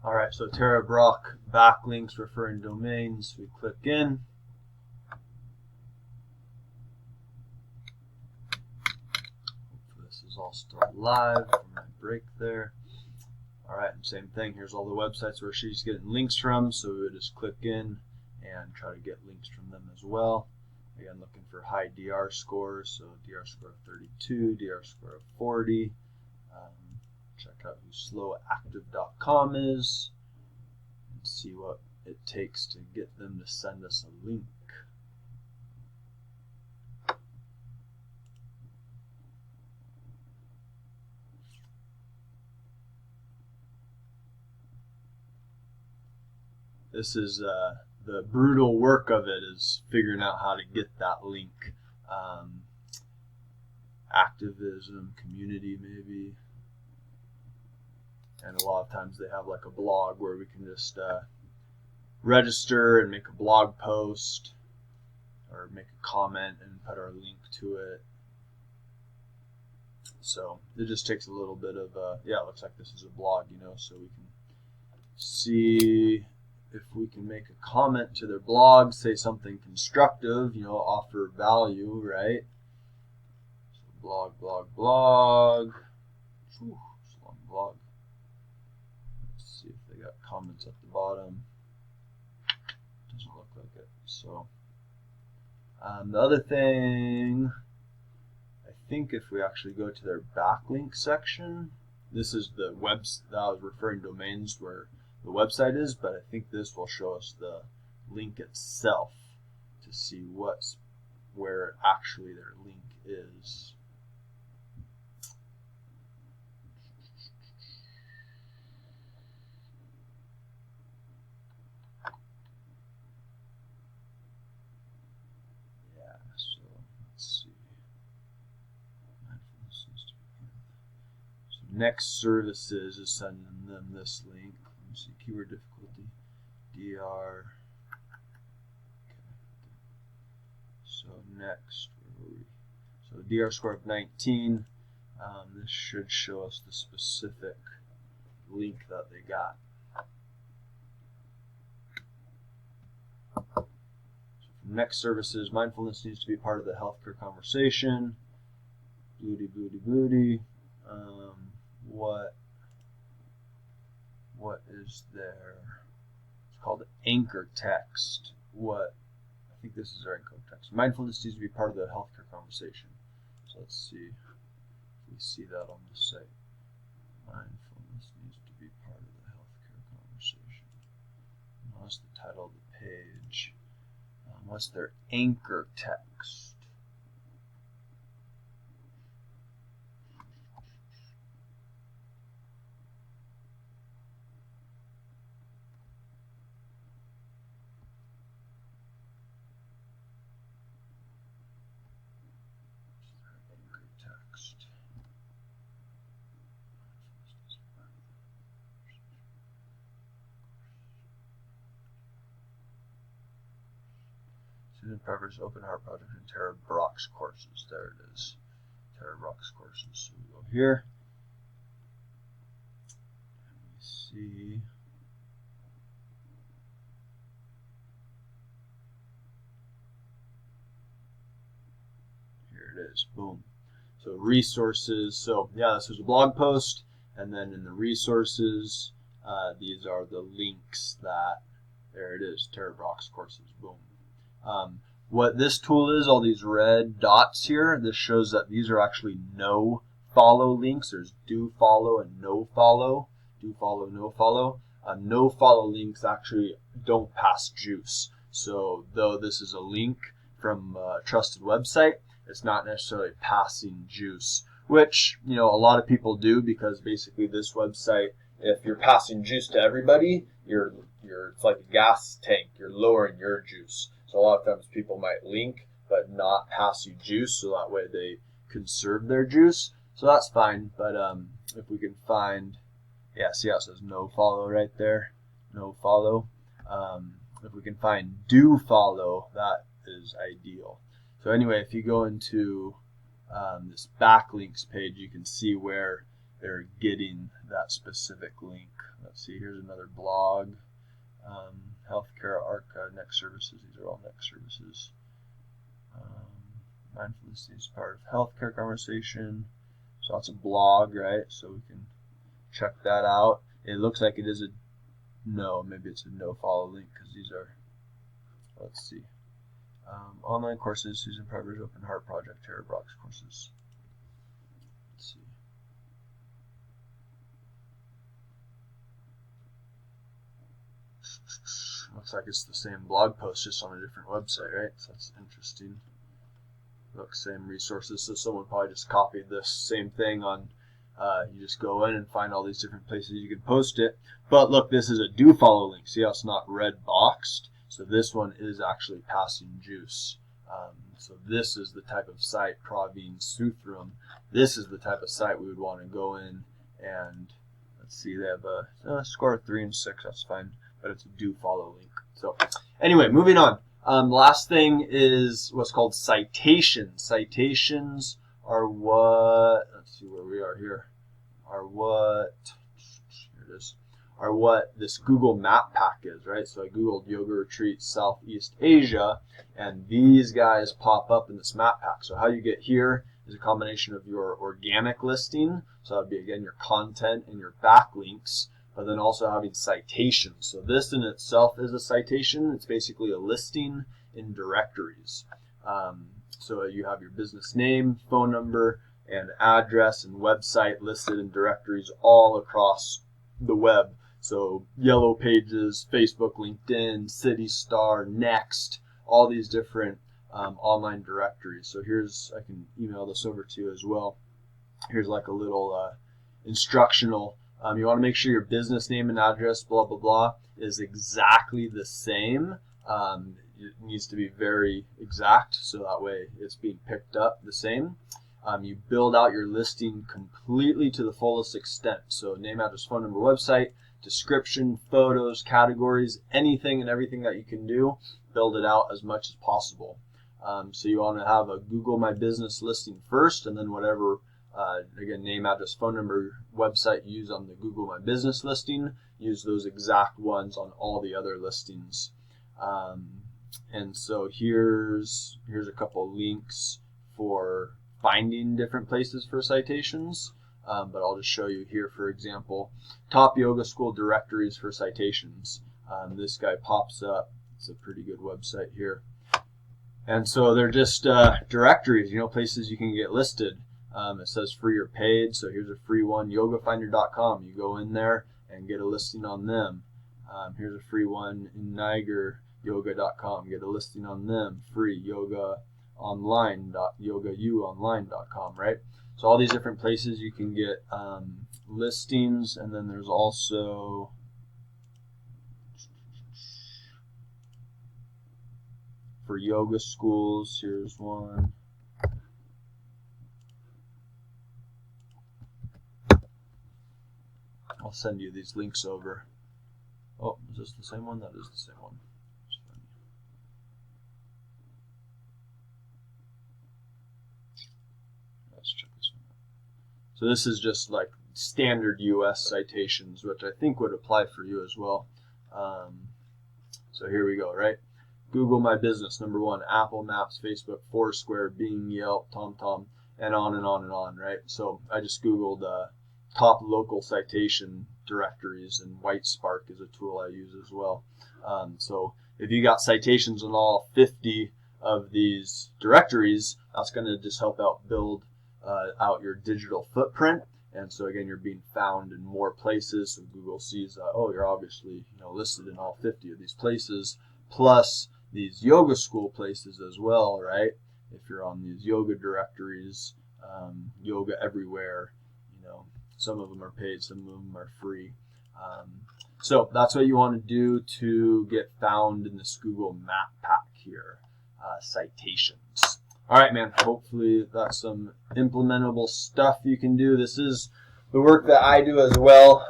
All right, so Tara Brock backlinks referring domains. We click in. This is all still live from my break there. All right, and same thing. Here's all the websites where she's getting links from. So we would just click in and try to get links from them as well. Again, looking for high DR scores. So DR score of 32, DR score of 40. Check out who slowactive.com is and see what it takes to get them to send us a link. This is the brutal work of it, is figuring out how to get that link. Activism, community maybe. And a lot of times they have like a blog where we can just register and make a blog post or make a comment and put our link to it. So it just takes a little bit of, yeah, it looks like this is a blog, so we can see if we can make a comment to their blog, say something constructive, offer value, right? So blog. Whew, it's a long blog. Let's see if they got comments at the bottom. Doesn't look like it. So the other thing, I think if we actually go to their backlink section, this is the webs that I was referring domains where the website is, but I think this will show us the link itself to see where actually their link is. Yeah, so let's see. So Next Services is sending them this link. Let me see, keyword difficulty, DR. Okay. So next, where were we? So DR score of 19. This should show us the specific link that they got. So from Next Services, mindfulness needs to be part of the healthcare conversation. Booty. What is there? It's called anchor text. I think this is our anchor text. Mindfulness needs to be part of the healthcare conversation. So let's see if we see that on the site. Mindfulness needs to be part of the healthcare conversation. And what's the title of the page? What's their anchor text? Susan Parker's Open Heart Project and Tara Brock's courses. There it is. Tara Brock's courses. So we go here. And we see. Here it is. Boom. So resources. So yeah, this is a blog post. And then in the resources, these are the links that, there it is, Tara Brock's courses. Boom. What this tool is, all these red dots here, this shows that these are actually no follow links. There's do follow and no follow. Do follow, no follow. No follow links actually don't pass juice. So though this is a link from a trusted website, it's not necessarily passing juice, which a lot of people do, because basically this website, if you're passing juice to everybody, it's like a gas tank. You're lowering your juice. So a lot of times people might link but not pass you juice, so that way they conserve their juice. So that's fine. But if we can find, yeah, see how it says no follow right there? No follow. If we can find do follow, that is ideal. So anyway, if you go into this backlinks page, you can see where they're getting that specific link. Let's see, here's another blog. Healthcare Archive, next services. These are all next services. Mindfulness is part of healthcare conversation. So that's a blog, right? So we can check that out. It looks like it is a no, maybe it's a no follow link because these are, let's see, online courses, Susan Prover's Open Heart Project, Tara Brach's courses. Let's see. Looks like it's the same blog post, just on a different website, right? So that's interesting. Look, same resources. So someone probably just copied this same thing on, you just go in and find all these different places you can post it. But look, this is a do follow link. See how it's not red boxed? So this one is actually passing juice. So this is the type of site, Praveen Suthram. This is the type of site we would want to go in and, let's see, they have a score of 3 and 6. That's fine, but it's a do follow link. So anyway, moving on. Last thing is what's called citations. Citations are what, let's see where we are here, are what, here it is, are what this Google Map Pack is, right? So I Googled Yoga Retreat Southeast Asia, and these guys pop up in this map pack. So how you get here is a combination of your organic listing, so that would be, again, your content and your backlinks, but then also having citations. So this in itself is a citation. It's basically a listing in directories. So you have your business name, phone number, and address and website listed in directories all across the web. So Yellow Pages, Facebook, LinkedIn, CityStar, Next, all these different online directories. So here's, I can email this over to you as well. Here's like a little instructional. You want to make sure your business name and address, blah, blah, blah, is exactly the same. It needs to be very exact, so that way it's being picked up the same. You build out your listing completely to the fullest extent. So name, address, phone number, website, description, photos, categories, anything and everything that you can do, build it out as much as possible. So you want to have a Google My Business listing first, and then whatever, again, name, address, phone number, website you use on the Google My Business listing, use those exact ones on all the other listings. And so here's a couple links for finding different places for citations. But I'll just show you here, for example, top yoga school directories for citations. This guy pops up. It's a pretty good website here. And so they're just directories, places you can get listed. It says free or paid. So here's a free one, yogafinder.com. You go in there and get a listing on them. Here's a free one in nigeryoga.com. Get a listing on them. Free, yogauonline.com, right? So all these different places you can get listings, and then there's also for yoga schools. Here's one. I'll send you these links over. Oh, is this the same one? That is the same one. Let's check this one out. So this is just like standard US citations, which I think would apply for you as well. So here we go, right? Google My Business, number 1, Apple Maps, Facebook, Foursquare, Bing, Yelp, TomTom, and on and on and on, right? So I just Googled top local citation directories, and WhiteSpark is a tool I use as well. So if you got citations in all 50 of these directories, that's going to just help out build out your digital footprint. And so again, you're being found in more places. So Google sees, oh, you're obviously listed in all 50 of these places, plus these yoga school places as well, right? If you're on these yoga directories, yoga everywhere, some of them are paid, some of them are free. So that's what you want to do to get found in this Google Map Pack here, citations. All right, man, hopefully that's some implementable stuff you can do. This is the work that I do as well,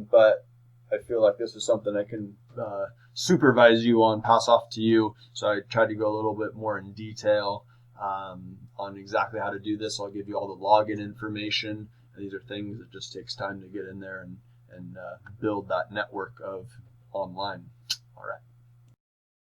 but I feel like this is something I can supervise you on, pass off to you. So I tried to go a little bit more in detail on exactly how to do this. I'll give you all the login information. these are things that just takes time to get in there and build that network of online. All right.